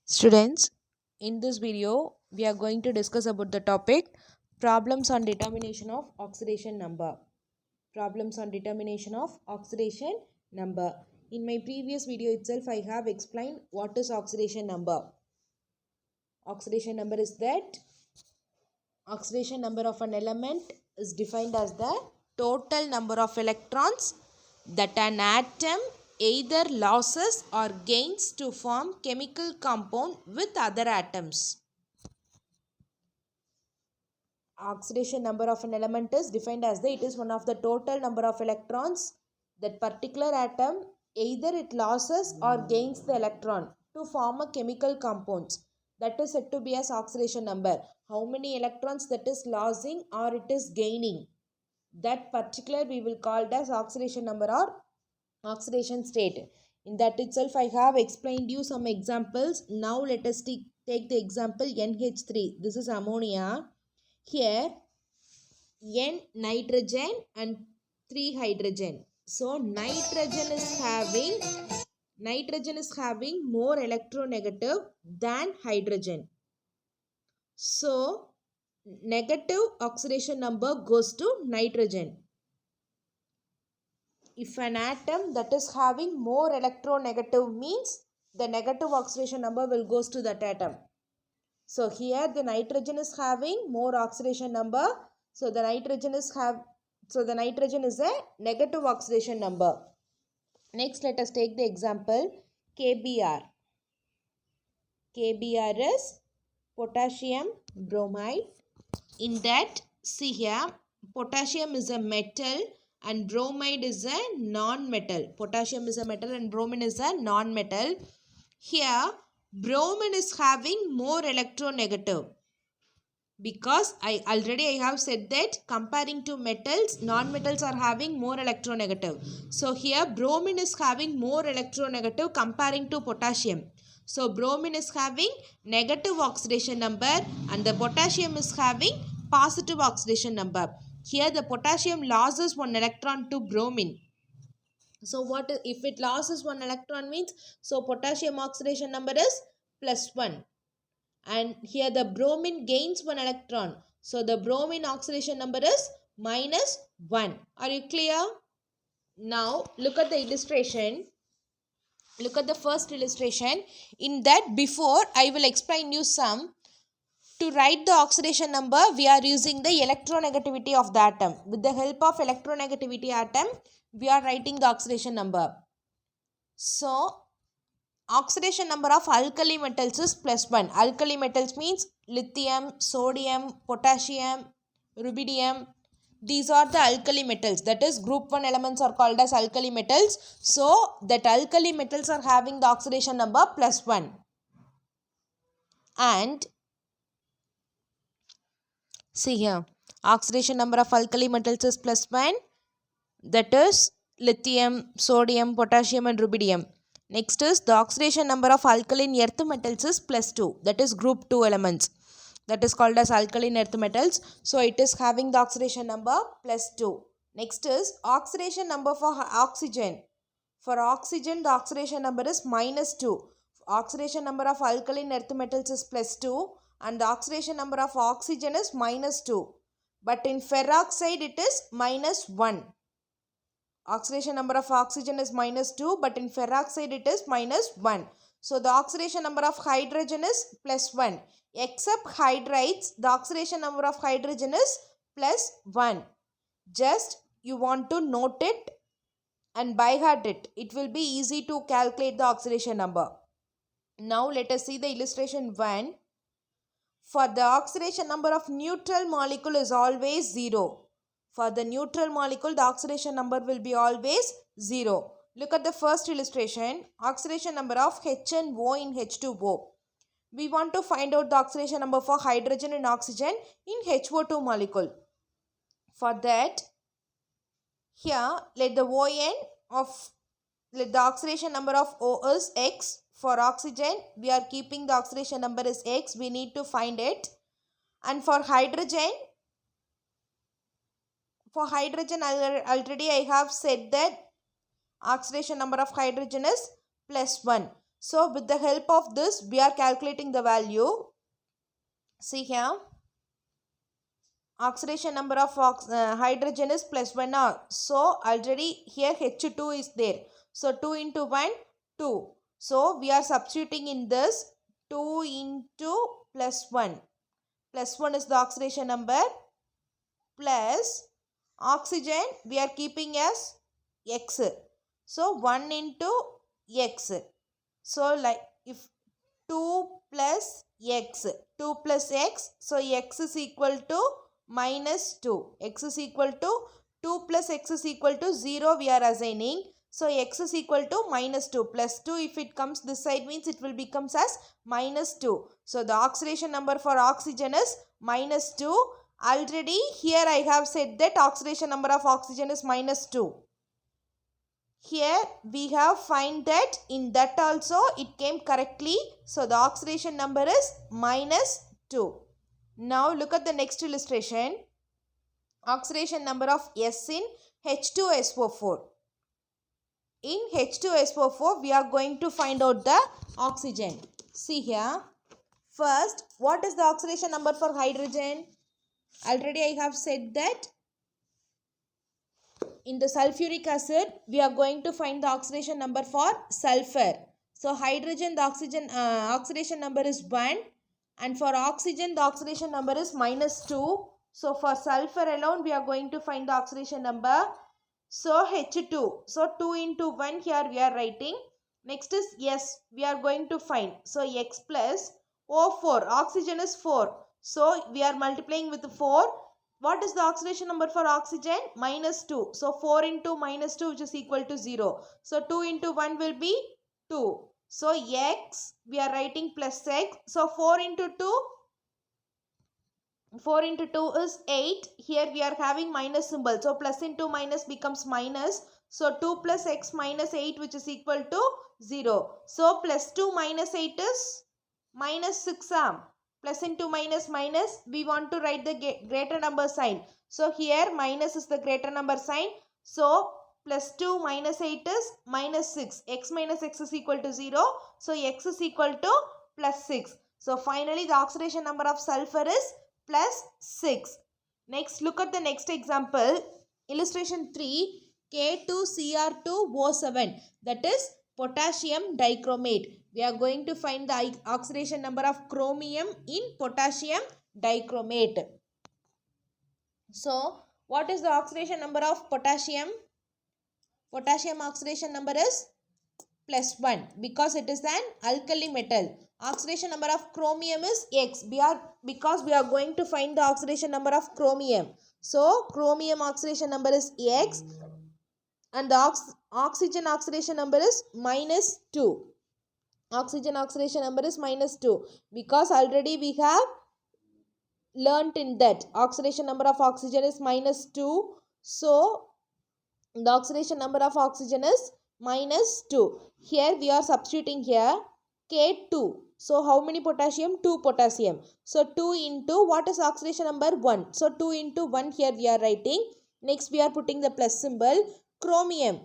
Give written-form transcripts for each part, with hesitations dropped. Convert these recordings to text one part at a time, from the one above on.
Students, in this video, we are going to discuss about the topic problems on determination of oxidation number. Problems on determination of oxidation number. In my previous video itself, I have explained what is oxidation number. Oxidation number is that oxidation number of an element is defined as the total number of electrons that an atom either loses or gains to form chemical compound with other atoms. Oxidation number of an element is defined as it is one of the total number of electrons that particular atom either it loses or gains the electron to form a chemical compounds. That is said to be as oxidation number. How many electrons that is losing or it is gaining, that particular we will call it as oxidation number or oxidation state. In that itself, I have explained you some examples. Now let us take the example NH3. This is ammonia. Here N nitrogen and 3 hydrogen. So nitrogen is having more electronegative than hydrogen. So negative oxidation number goes to nitrogen. If an atom that is having more electronegative means the negative oxidation number will goes to that atom. So here the nitrogen is having more oxidation number. So the nitrogen is a negative oxidation number. Next, let us take the example KBr. KBr is potassium bromide. In that, see here, potassium is a metal and bromide is a non-metal. Potassium is a metal and bromine is a non-metal. Here, bromine is having more electronegative. Because I have said that comparing to metals, non-metals are having more electronegative. So here bromine is having more electronegative comparing to potassium. So bromine is having negative oxidation number and the potassium is having positive oxidation number. Here the potassium loses one electron to bromine. So what if it loses one electron means? So potassium oxidation number is +1. And here the bromine gains one electron. So the bromine oxidation number is -1. Are you clear? Now look at the illustration. Look at the first illustration. In that before I will explain you some. To write the oxidation number, we are using the electronegativity of the atom. With the help of electronegativity atom, we are writing the oxidation number. So oxidation number of alkali metals is +1. Alkali metals means lithium, sodium, potassium, rubidium. These are the alkali metals. That is group 1 elements are called as alkali metals. So that alkali metals are having the oxidation number +1. And see here, oxidation number of alkali metals is +1. That is lithium, sodium, potassium and rubidium. Next is the oxidation number of alkaline earth metals is +2. That is group 2 elements. That is called as alkaline earth metals. So it is having the oxidation number +2. Next is oxidation number for oxygen. For oxygen, the oxidation number is -2. Oxidation number of alkaline earth metals is +2 and the oxidation number of oxygen is -2. But in ferroxide it is -1. Oxidation number of oxygen is -2 but in ferroxide it is -1. So the oxidation number of hydrogen is +1. Except hydrides, the oxidation number of hydrogen is +1. Just you want to note it and by heart it. It will be easy to calculate the oxidation number. Now let us see the illustration 1. For the oxidation number of neutral molecule is always 0. For the neutral molecule, the oxidation number will be always 0. Look at the first illustration. Oxidation number of HNO in H2O. We want to find out the oxidation number for hydrogen and oxygen in HO2 molecule. For that, here let the oxidation number of O is X. For oxygen, we are keeping the oxidation number is X. We need to find it. And for hydrogen already I have said that oxidation number of hydrogen is +1. So with the help of this, we are calculating the value. See here, oxidation number of hydrogen is +1 now. So already here H2 is there. So 2 into 1, 2. So we are substituting in this 2 into +1. +1 is the oxidation number, plus oxygen we are keeping as X. So 1 into X. So like if 2 plus X, 2 plus X, so X is equal to -2. X is equal to 2 plus X is equal to 0 we are assigning. So X is equal to -2. Plus 2 if it comes this side means it will becomes as -2. So the oxidation number for oxygen is -2. Already here I have said that oxidation number of oxygen is -2. Here we have find that in that also it came correctly. So the oxidation number is -2. Now look at the next illustration. Oxidation number of S in H2SO4. In H2SO4 we are going to find out the oxygen. See here. First, what is the oxidation number for hydrogen? Already I have said that in the sulfuric acid, we are going to find the oxidation number for sulfur. So hydrogen, the oxidation number is 1, and for oxygen, the oxidation number is -2. So for sulfur alone, we are going to find the oxidation number. So H2. So 2 into 1 here we are writing. Next is S. We are going to find. So X plus O4. Oxygen is 4. So we are multiplying with 4. What is the oxidation number for oxygen? -2. So 4 into -2 which is equal to 0. So 2 into 1 will be 2. So X we are writing plus X. So 4 into 2 is 8. Here we are having minus symbol. So plus into minus becomes minus. So 2 plus X minus 8 which is equal to 0. So plus 2 minus 8 is -6. Plus into minus, we want to write the greater number sign. So here minus is the greater number sign. So plus 2 minus 8 is -6. X minus X is equal to 0. So X is equal to +6. So finally the oxidation number of sulfur is +6. Next, look at the next example. Illustration 3. K2Cr2O7, that is potassium dichromate. We are going to find the oxidation number of chromium in potassium dichromate. So what is the oxidation number of potassium? Potassium oxidation number is +1 because it is an alkali metal. Oxidation number of chromium is X because we are going to find the oxidation number of chromium. So chromium oxidation number is X, and the oxygen oxidation number is -2. Oxygen oxidation number is -2 because already we have learnt in that oxidation number of oxygen is -2. So the oxidation number of oxygen is -2. Here we are substituting here K2. So how many potassium? 2 potassium. So 2 into what is oxidation number? 1. So 2 into 1 here we are writing. Next we are putting the plus symbol. Chromium.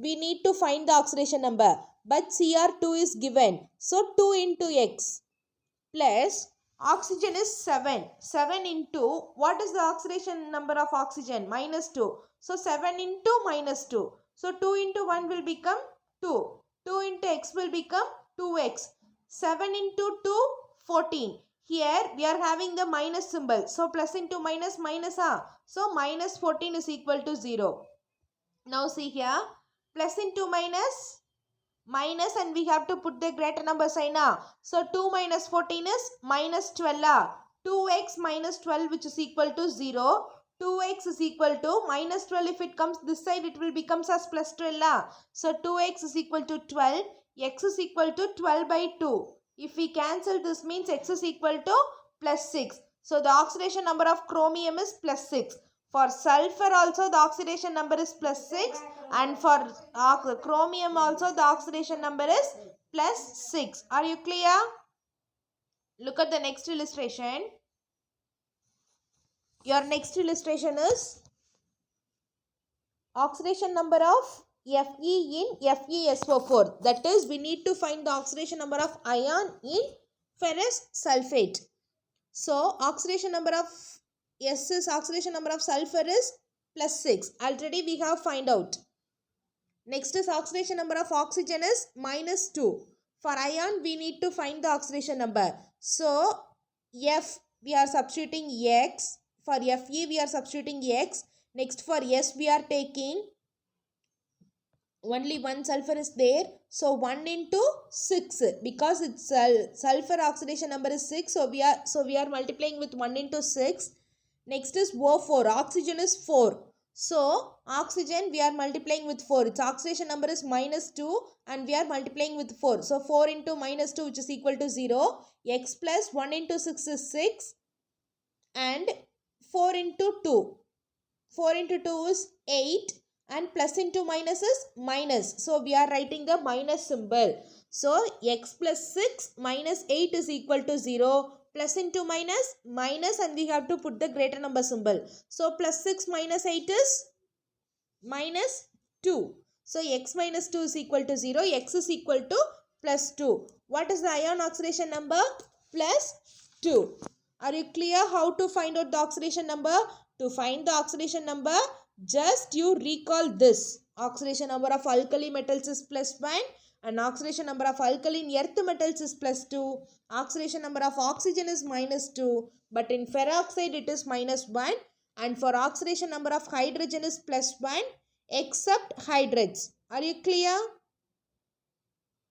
We need to find the oxidation number. But Cr2 is given. So 2 into X plus oxygen is 7. 7 into what is the oxidation number of oxygen? -2. So 7 into -2. So 2 into 1 will become 2. 2 into X will become 2X. 7 into 2, 14. Here we are having the minus symbol. So plus into minus, minus. So -14 is equal to 0. Now see here. Plus into minus, minus, and we have to put the greater number sign. So 2 minus 14 is -12. 2x minus 12 which is equal to 0. 2x is equal to -12. If it comes this side, it will become as +12. So 2x is equal to 12. X is equal to 12 by 2. If we cancel this means X is equal to +6. So the oxidation number of chromium is +6. For sulfur also the oxidation number is +6. And for chromium also the oxidation number is +6. Are you clear? Look at the next illustration. Your next illustration is oxidation number of Fe in FeSO4. That is, we need to find the oxidation number of ion in ferrous sulfate. So, oxidation number of S is oxidation number of sulfur is plus 6. Already we have find out. Next is oxidation number of oxygen is minus 2. For ion, we need to find the oxidation number. So, F, we are substituting X. For Fe, we are substituting X. Next, for S, we are taking only one sulfur is there. So, 1 into 6. Because it's sulfur oxidation number is 6. So, we are multiplying with 1 into 6. Next is O4. Oxygen is 4. So, oxygen we are multiplying with 4. Its oxidation number is minus 2 and we are multiplying with 4. So, 4 into minus 2 which is equal to 0. X plus 1 into 6 is 6 and 4 into 2. 4 into 2 is 8 and plus into minus is minus. So, we are writing the minus symbol. So, x plus 6 minus 8 is equal to 0. Plus into minus, minus, and we have to put the greater number symbol. So, plus 6 minus 8 is minus 2. So, x minus 2 is equal to 0. X is equal to plus 2. What is the ion oxidation number? Plus 2. Are you clear how to find out the oxidation number? To find the oxidation number, just you recall this. Oxidation number of alkali metals is plus 1 and oxidation number of alkaline earth metals is plus 2. Oxidation number of oxygen is minus 2. But in ferroxide it is minus 1. And for oxidation number of hydrogen is plus 1 except hydrates. Are you clear?